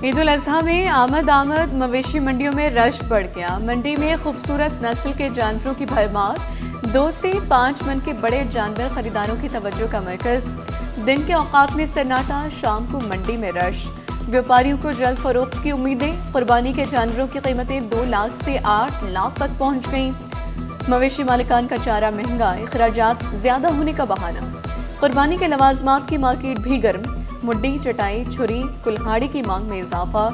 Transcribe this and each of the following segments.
عید الاضحیٰ میں آمد مویشی منڈیوں میں رش بڑھ گیا۔ منڈی میں خوبصورت نسل کے جانوروں کی بھرمار، 2 سے 5 من کے بڑے جانور خریداروں کی توجہ کا مرکز۔ دن کے اوقات میں سناٹا، شام کو منڈی میں رش۔ بیوپاریوں کو جلد فروخت کی امیدیں۔ قربانی کے جانوروں کی قیمتیں 2 لاکھ سے 8 لاکھ تک پہنچ گئیں۔ مویشی مالکان کا چارہ مہنگا، اخراجات زیادہ ہونے کا بہانہ۔ قربانی کے لوازمات کی مارکیٹ بھی گرم۔ مڈی، چٹائی، چھری، کلہاڑی کی مانگ میں اضافہ۔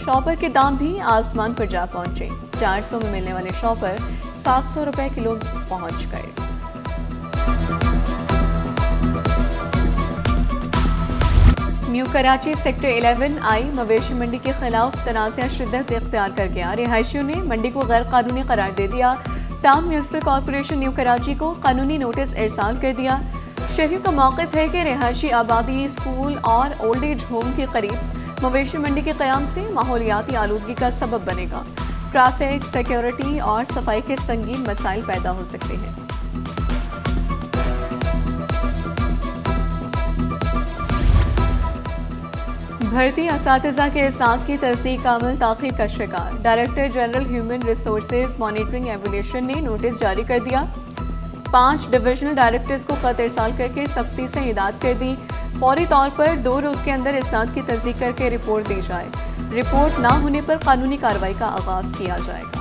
شاپر کے دام بھی آسمان پر جا پہنچے۔ 400 میں ملنے والے شاپر 700 روپے کلو پہنچ گئے۔ نیو کراچی سیکٹر 11 آئی مویشی منڈی کے خلاف تنازعہ شدت اختیار کر گیا۔ رہائشیوں نے منڈی کو غیر قانونی قرار دے دیا۔ Town municipal corporation new Karachi کو قانونی نوٹس ارسال کر دیا۔ شہریوں کا موقف ہے کہ رہائشی آبادی، اسکول اور اولڈ ایج ہوم کے قریب مویشی منڈی کے قیام سے ماحولیاتی آلودگی کا سبب بنے گا۔ ٹریفک، سیکیورٹی اور صفائی کے سنگین مسائل پیدا ہو سکتے ہیں۔ بھرتی اساتذہ کے اسناد کی تصدیق کا عمل تاخیر کا شکار۔ Director general human resources monitoring evolution نے نوٹس جاری کر دیا۔ 5 ڈویژنل ڈائریکٹرز کو خط ارسال کر کے سختی سے ہدایت کر دی، فوری طور پر 2 روز کے اندر اسناد کی تصدیق کر کے رپورٹ دی جائے۔ رپورٹ نہ ہونے پر قانونی کارروائی کا آغاز کیا جائے گا۔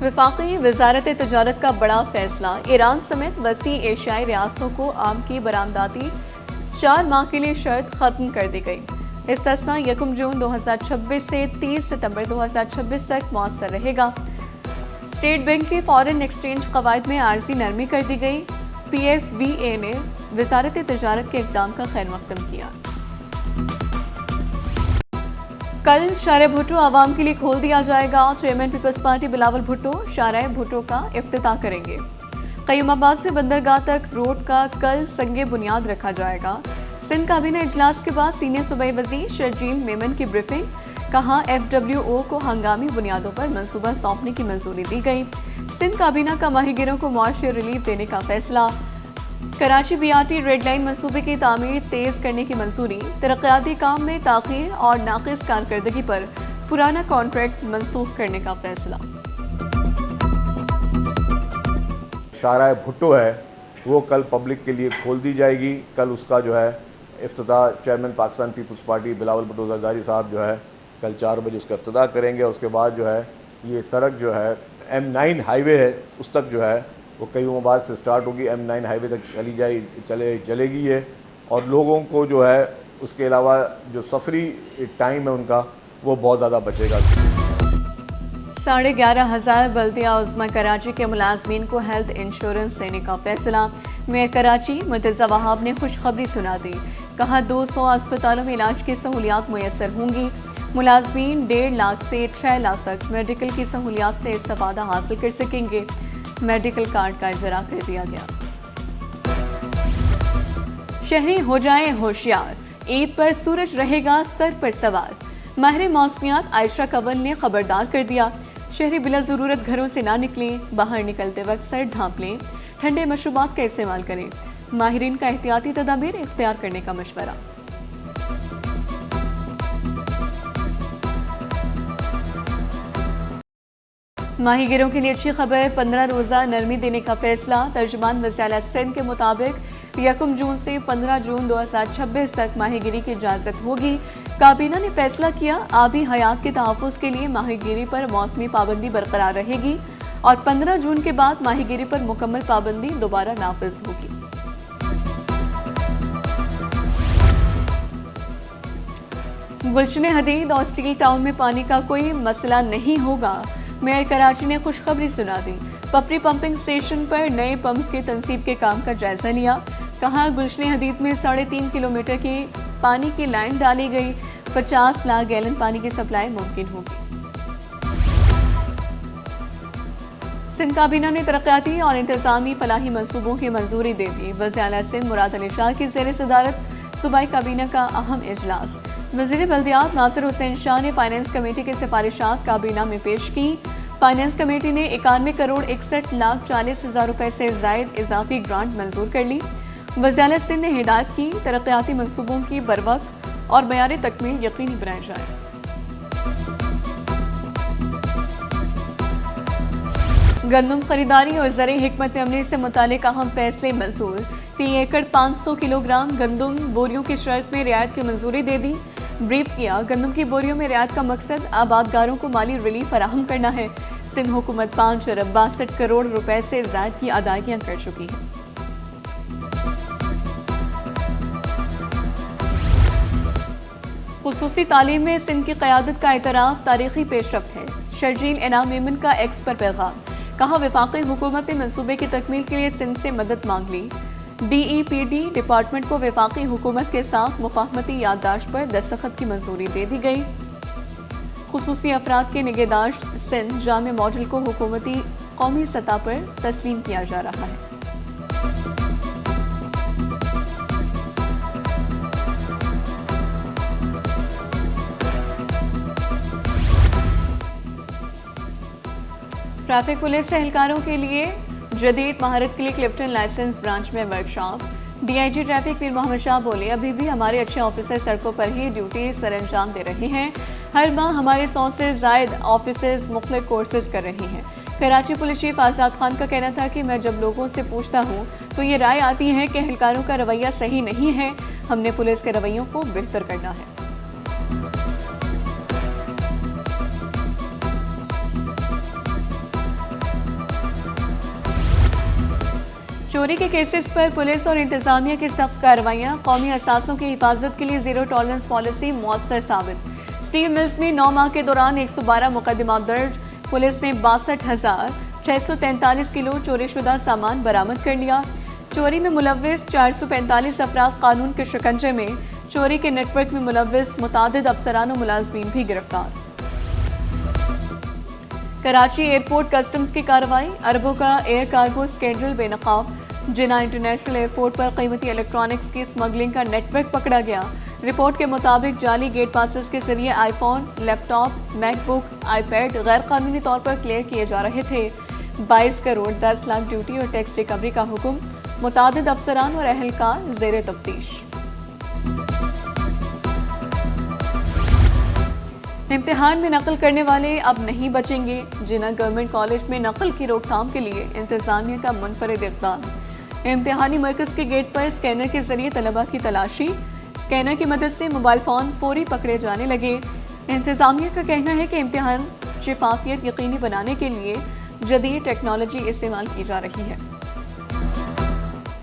وفاقی وزارت تجارت کا بڑا فیصلہ، ایران سمیت وسیع ایشیائی ریاستوں کو آم کی برآمداتی 4 ماہ کے لیے شرط ختم کر دی گئی۔ استثنا 1 جون 2026 سے 30 ستمبر 2026 تک مؤثر رہے گا۔ اسٹیٹ بینک کے فارن ایکسچینج قواعد میں عارضی نرمی کر دی گئی۔ PFVA نے وزارت تجارت کے اقدام کا خیر مقدم کیا۔ کل شارع بھٹو عوام کے لیے کھول دیا جائے گا۔ Chairman peoples party Bilawal Bhutto شارع بھٹو کا افتتاح کریں گے۔ قیوم آباد سے بندرگاہ تک روڈ کا کل سنگ بنیاد رکھا جائے گا۔ سندھ کابینہ اجلاس کے بعد سینئر صوبائی وزیر شرجیل میمن کی بریفنگ، کہا FWO کو ہنگامی بنیادوں پر منصوبہ سونپنے کی منظوری دی گئی۔ سندھ کابینہ کا ماہی گیروں کو معاشی ریلیف دینے کا فیصلہ۔ کراچی BRT ریڈ لائن منصوبے کی تعمیر تیز کرنے کی منظوری۔ ترقیاتی کام میں تاخیر اور ناقص کارکردگی پر پرانا کانٹریکٹ منسوخ کرنے کا فیصلہ۔ شارع بھٹو ہے وہ کل پبلک کے لیے کھول دی جائے گی۔ کل اس کا جو ہے افتتاح chairman Pakistan Peoples party Bilawal Bhutto Zardari صاحب جو ہے کل 4 بجے اس کا افتتاح کریں گے۔ اس کے بعد جو ہے یہ سڑک جو ہے M9 ہائی وے ہے اس تک جو ہے وہ قیوم آباد سے سٹارٹ ہوگی، M9 ہائی وے تک چلے گی یہ، اور لوگوں کو جو ہے اس کے علاوہ جو سفری ٹائم ہے ان کا وہ بہت زیادہ بچے گا۔ 11,500 بلدیہ عظمیٰ کراچی کے ملازمین کو ہیلتھ انشورنس دینے کا فیصلہ۔ میئر کراچی مرتضی وہاب نے خوشخبری سنا دی، کہا 200 اسپتالوں میں علاج کی سہولیات میسر ہوں گی۔ ملازمین 1.5 لاکھ سے 6 لاکھ تک میڈیکل کی سہولیات سے استفادہ حاصل کر سکیں گے۔ میڈیکل کارڈ کا اجرا کر دیا گیا۔ شہری ہو جائیں ہوشیار، عید پر سورج رہے گا سر پر سوار۔ ماہر موسمیات عائشہ کنول نے خبردار کر دیا، شہری بلا ضرورت گھروں سے نہ نکلیں، باہر نکلتے وقت سر ڈھانپ لیں، ٹھنڈے مشروبات کا استعمال کریں۔ ماہرین کا احتیاطی تدابیر اختیار کرنے کا مشورہ۔ ماہی گیروں کے لیے اچھی خبر، 15 روزہ نرمی دینے کا فیصلہ۔ ترجمان وزیر اعلیٰ سندھ کے مطابق 1 جون سے 15 جون 2026 تک ماہی گیری کی اجازت ہوگی۔ کابینہ نے فیصلہ کیا، آبی حیات کے تحفظ کے لیے ماہی گیری پر موسمی پابندی برقرار رہے گی اور 15 جون کے بعد ماہی گیری پر مکمل پابندی دوبارہ نافذ ہوگی۔ گلشن حدید اور اسٹیل ٹاؤن میں پانی کا کوئی مسئلہ نہیں ہوگا، میئر کراچی نے خوشخبری سنا دی۔ پپری پمپنگ اسٹیشن پر نئے پمپس کی تنصیب کے کام کا جائزہ لیا، کہا گلشن حدید میں 3.5 کلومیٹر کی پانی کی لائن ڈالی گئی، 50 لاکھ گیلن پانی کی سپلائی ممکن ہوگی۔ سندھ کابینہ نے ترقیاتی اور انتظامی فلاحی منصوبوں کی منظوری دے دی۔ وزیر اعلیٰ سندھ مراد علی شاہ کی زیر صدارت صوبائی کابینہ کا اہم اجلاس۔ وزیر بلدیات ناصر حسین شاہ نے فائنانس کمیٹی کی سفارشات کابینہ میں پیش کی۔ فائنانس کمیٹی نے 91 کروڑ 61 لاکھ 40 ہزار روپے سے زائد اضافی گرانٹ منظور کر لی۔ वज़ीर सिंध ने हिदायत की तरक्याती मंसूबों की बरवक्त और मयारी तकमील यकीनी बनाई जाए। गंदम खरीदारी और ज़रिए हिकमत अमली से मुतालिक अहम फैसले मंजूर। फी एकड़ 500 किलोग्राम गंदम बोरियों की शर्त में रियायत की मंजूरी दे दी। ब्रीफ किया, गंदम की बोरियों में रियायत का मकसद आबादगारों को माली रिलीफ फराहम करना है। सिंध हुकूमत 5 अरब 62 करोड़ रुपए से ज़ायद की अदायगियाँ कर चुकी है। खुसूसी तालीम में सिंध की क़यादत का एतराफ़ तारीख़ी पेशरफ्त है। शर्जील इनाम मेमन का एक्स पर पैगाम, कहा वफाकी हुकूमत ने मंसूबे की तकमील के लिए सिंध से मदद मांग ली। DEPD डिपार्टमेंट को वफाकी हुकूमत के साथ मुफाहमती याददाश्त पर दस्तखत की मंजूरी दे दी गई। खुसूसी अफराद के निगहदाश्त सिंध जामे मॉडल को हुकूमती कौमी सतह पर तस्लीम किया जा रहा है। ट्रैफिक पुलिस एहलकारों के लिए जदीद महारत के लिए क्लिफ्टन लाइसेंस ब्रांच में वर्कशॉप। DIG ट्रैफिक पीर मोहम्मद शाह बोले, अभी भी हमारे अच्छे ऑफिसर सड़कों पर ही ड्यूटी सर अंजाम दे रहे हैं। हर माह हमारे 100 से ज़ायद ऑफिसर्स मुख्तलिफ कोर्सेज कर रही हैं। कराची पुलिस चीफ आज़ाद खान का कहना था कि मैं जब लोगों से पूछता हूँ तो ये राय आती है कि एहलकारों का रवैया सही नहीं है। हमने पुलिस के रवैयों को बेहतर करना है। चोरी के केसेस पर पुलिस और इंतजामिया की सख्त कार्रवाइयाँ। कौमी असासों की हिफाजत के लिए ज़ीरो टॉलरेंस पॉलिसी मौसर साबित। स्टील मिल्स में 9 माह के दौरान 112 मुकदमा दर्ज। पुलिस ने 62,643 किलो चोरी शुदा सामान बरामद कर लिया। चोरी में मुलव्विस 445 अफराद कानून के शिकंजे में। चोरी के नेटवर्क में मुलव्विस मुतादिद अफसरान और मुलाजमीन भी गिरफ्तार। कराची एयरपोर्ट कस्टम्स की कार्रवाई। अरबों का एयर कार्गो स्कैंडल बेनकाब। जिना इंटरनेशनल एयरपोर्ट पर कीमती इलेक्ट्रॉनिक्स की स्मगलिंग का नेटवर्क पकड़ा गया। रिपोर्ट के मुताबिक जाली गेट पासेस के जरिए आईफोन, लैपटॉप, मैकबुक, आईपैड गैर कानूनी तौर पर क्लियर किए जा रहे थे। 22 करोड़ 10 लाख ड्यूटी और टैक्स रिकवरी का हुक्म। मुतादिद अफसरान और अहलकार ज़ेर तफ्तीश। इम्तिहान में नकल करने वाले अब नहीं बचेंगे। जिना गवर्नमेंट कॉलेज में नकल की रोकथाम के लिए इंतजामिया का मुनफरिद इक़दाम। इम्तिहानी मरकज़ के गेट पर स्कैनर के जरिए तलबा की तलाशी। स्कैनर की मदद से मोबाइल फ़ोन फौरी पकड़े जाने लगे। इंतजामिया का कहना है कि इम्तिहान शफाफियत यकीनी बनाने के लिए जदीद टेक्नोलॉजी इस्तेमाल की जा रही है।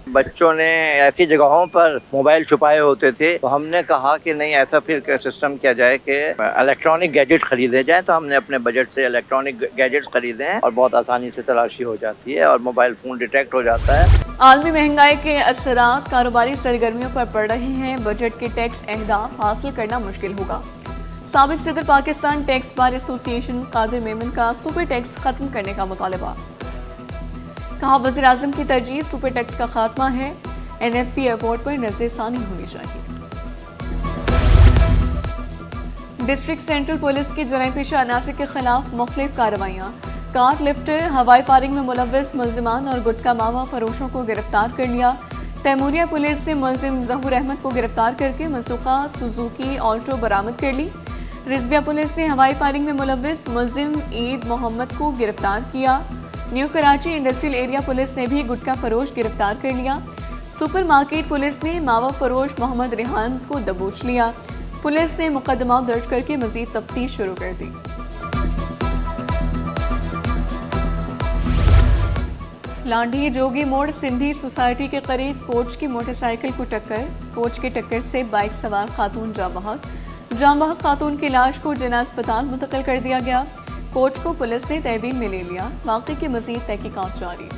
बच्चों ने ऐसी जगहों पर मोबाइल छुपाए होते थे, तो हमने कहा कि नहीं, ऐसा फिर सिस्टम किया जाए कि इलेक्ट्रॉनिक गैजेट खरीदे जाए। तो हमने अपने बजट से इलेक्ट्रॉनिक गैजेट्स खरीदे हैं और बहुत आसानी से तलाशी हो जाती है और मोबाइल फ़ोन डिटेक्ट हो जाता है। आलमी महंगाई के असरात कारोबारी सरगर्मियों पर पड़ रहे हैं। बजट के टैक्स अहदाफ हासिल करना मुश्किल होगा। साबिक सदर Pakistan tax bar association Qadir Memon का सुपर टैक्स खत्म करने का मुतालबा। कहा, वज़ीर आज़म की तरजीह सुपर टैक्स का खात्मा है। NFC एयरपोर्ट पर नज़रसानी होनी चाहिए। डिस्ट्रिक्ट सेंट्रल पुलिस की जुर्म पेशा अनासर के खिलाफ मुख्तलिफ कार्रवाइयाँ। कार लिफ्टर, हवाई फायरिंग में मुलव्विस मुल्जिमान और गुटका मावा फरोशों को गिरफ्तार कर लिया। तैमूरिया पुलिस ने मुल्जिम ज़हूर अहमद को गिरफ्तार करके मनसूखा सुजुकी ऑल्टो बरामद कर ली। रिजविया पुलिस ने हवाई फायरिंग में मुलव्विस मुल्जिम ईद मोहम्मद को गिरफ्तार किया। New Karachi industrial area police ने भी गुटका फरोश गिरफ्तार कर लिया। सुपर मार्केट पुलिस ने मावा फरोश मोहम्मद रेहान को दबोच लिया। पुलिस ने मुकदमा दर्ज करके मजीद तफ्तीश शुरू कर दी। लांडी जोगी मोड़ सिंधी सोसाइटी के करीब कोच की मोटरसाइकिल को टक्कर। कोच की टक्कर से बाइक सवार खातून जाँ बहक खातून की लाश को जिना अस्पताल मुंतकिल कर दिया गया। कोच को पुलिस ने तहवील में ले लिया। वाक़े की मज़ीद तहकीकात जारी।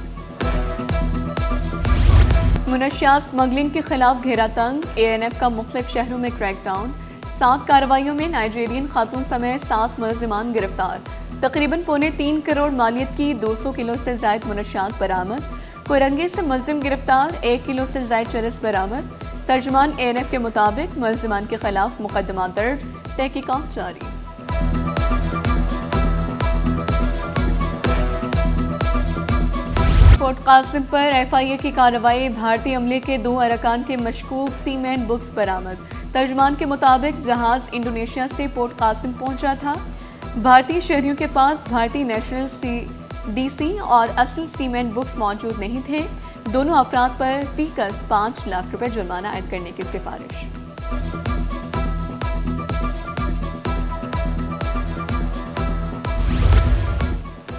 मुनशियात स्मगलिंग के खिलाफ घेरा तंग। ANF का मुख्तलिफ शहरों में क्रैकडाउन। 7 कार्रवाइयों में नाइजीरियन खातून समेत 7 मुल्जिमान गिरफ्तार। तकरीबन 3.25 करोड़ मालियत की 200 किलो से ज़ायद मुनशियात बरामद। कोरंगे से मुल्जिम गिरफ्तार। 1 किलो से ज़ायद चरस बरामद। तर्जमान ANF के मुताबिक मुल्जिमान के खिलाफ मुकदमा दर्ज। तहकीकात जारी। फोर्ट कासिम पर FIA की कार्रवाई, भारतीय अमले के 2 अरकान के मशकूक सीमेंट बुक्स बरामद। तर्जमान के मुताबिक जहाज इंडोनेशिया से पोर्ट कासिम पहुंचा था। भारतीय शहरियों के पास भारतीय नेशनल CDC और असल सीमेंट बुक्स मौजूद नहीं थे। दोनों अफराद पर फीकस 5 लाख रुपए जुर्माना आयद करने की सिफारिश।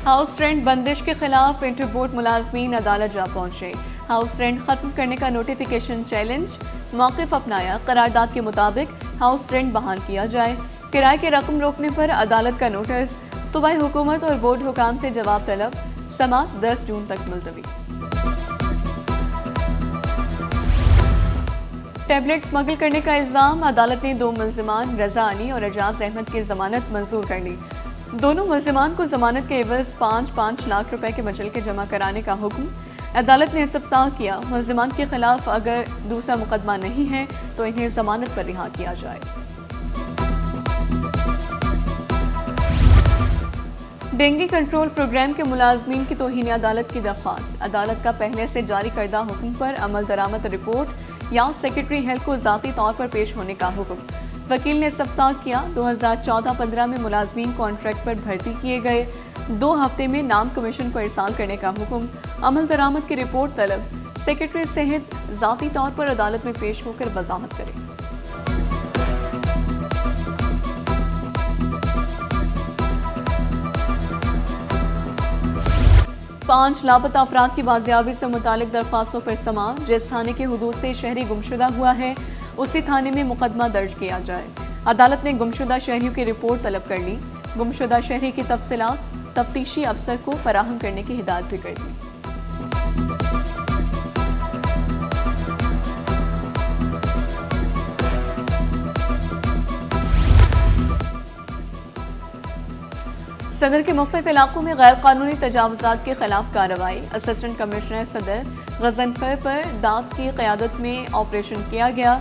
हाउस रेंट बंदिश के खिलाफ इंटरबोर्ड मुलाजमीन अदालत जा पहुंचे। हाउस रेंट खत्म करने का नोटिफिकेशन चैलेंज, मौक़िफ़ अपनाया। करारदाद के मुताबिक हाउस रेंट बहाल किया जाए। किराए की रकम रोकने पर अदालत का नोटिस। सूबाई हुकूमत और बोर्ड हुकाम से जवाब तलब। समाअत 10 जून तक मुलतवी। टैबलेट स्मगल करने का इल्ज़ाम, अदालत ने 2 मुल्ज़िमान रज़ा अली और एजाज अहमद की ज़मानत मंजूर कर ली। दोनों मुल्ज़िमान को ज़मानत के एवज़ 5-5 लाख रुपए के मचलके जमा कराने का हुक्म। अदालत ने इस्तफ़सार किया, मुल्ज़िमान के खिलाफ अगर दूसरा मुकदमा नहीं है तो इन्हें ज़मानत पर रिहा किया जाए। डेंगू कंट्रोल प्रोग्राम के मुलाजमीन की तौहीन अदालत की दरख्वास्त, अदालत का पहले से जारी करदा हुक्म पर अमल दरामद रिपोर्ट या सेक्रेटरी हेल्थ को ज़ाती तौर पर पेश होने का हुक्म। वकील ने इस्तफ़सार किया, 2014-15 में मुलाजमीन कॉन्ट्रैक्ट पर भर्ती किए गए। 2 हफ्ते में नाम कमीशन को इरसाल करने का हुक्म। अमल दरामद की रिपोर्ट तलब, सेक्रेटरी सेहत ज़ाती तौर पर अदालत में पेश होकर वजाहत करें। पांच लापता अफराद की बाजियाबी से मुतालिक दरख्वास्तों पर समाअत। जिस थाने के हुदूद से शहरी गुमशुदा हुआ है उसी थाने में मुकदमा दर्ज किया जाए। अदालत ने गुमशुदा शहरियों की रिपोर्ट तलब कर ली। गुमशुदा शहरी की तफसीलात तफ्तीशी अफसर को फराहम करने की हिदायत भी कर दी। सदर के मुख्तलिफ इलाकों में गैर कानूनी तजावुज़ात के खिलाफ कार्रवाई। असिस्टेंट कमिश्नर सदर गजनफर पर दाद की क़यादत में ऑपरेशन किया गया।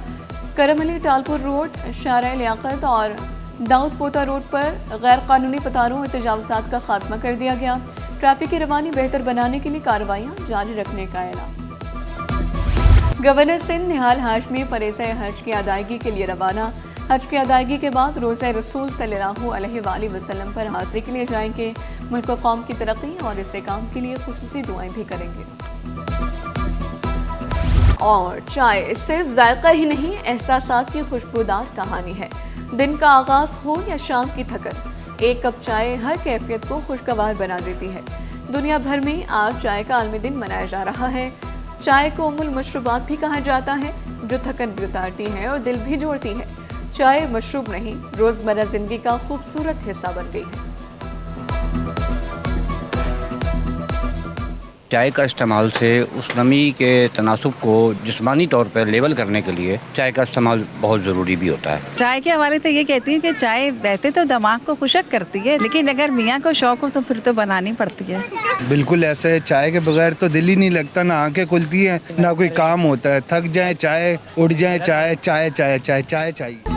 करम अली टालपुर रोड, शारा लियाकत और दाऊद पोता रोड पर गैर कानूनी पतारों और तजावुज़ात का खात्मा कर दिया गया। ट्रैफिक की रवानी बेहतर बनाने के लिए कार्रवाइयाँ जारी रखने का ऐलान। गवर्नर सिंध निहाल हाशमी फरीज़े हज की अदायगी के लिए रवाना। हज की अदायगी के बाद रोज़े रसूल सल्लल्लाहु अलैहि वसल्लम पर हाज़िरी के लिए जाएंगे। मुल्क व कौम की तरक्की और इस्तेकाम के लिए खुसूसी दुआएं भी करेंगे। और चाय सिर्फ जायका ही नहीं, एहसासात की खुशबूदार कहानी है। दिन का आगाज हो या शाम की थकन, एक कप चाय हर कैफियत को खुशगवार बना देती है। दुनिया भर में आज चाय का आलमी दिन मनाया जा रहा है। चाय को उम्मुल मशरूबात भी कहा जाता है, जो थकन भी उतारती है और दिल भी जोड़ती है। चाय मशरूब नहीं, रोजमर्रा जिंदगी का खूबसूरत हिस्सा बन गई है। चाय का इस्तेमाल से उस नमी के तनासुब को जिस्मानी तौर पर लेवल करने के लिए चाय का इस्तेमाल बहुत ज़रूरी भी होता है। चाय के हवाले से ये कहती हूँ कि चाय वैसे तो दिमाग को खुशक करती है, लेकिन अगर मियाँ को शौक हो तो फिर तो बनानी पड़ती है। बिल्कुल ऐसा है, चाय के बगैर तो दिल ही नहीं लगता, ना आंखें खुलती हैं ना कोई काम होता है। थक जाए चाय, उठ जाए चाय, चाय चाय चाय चाय चाहिए।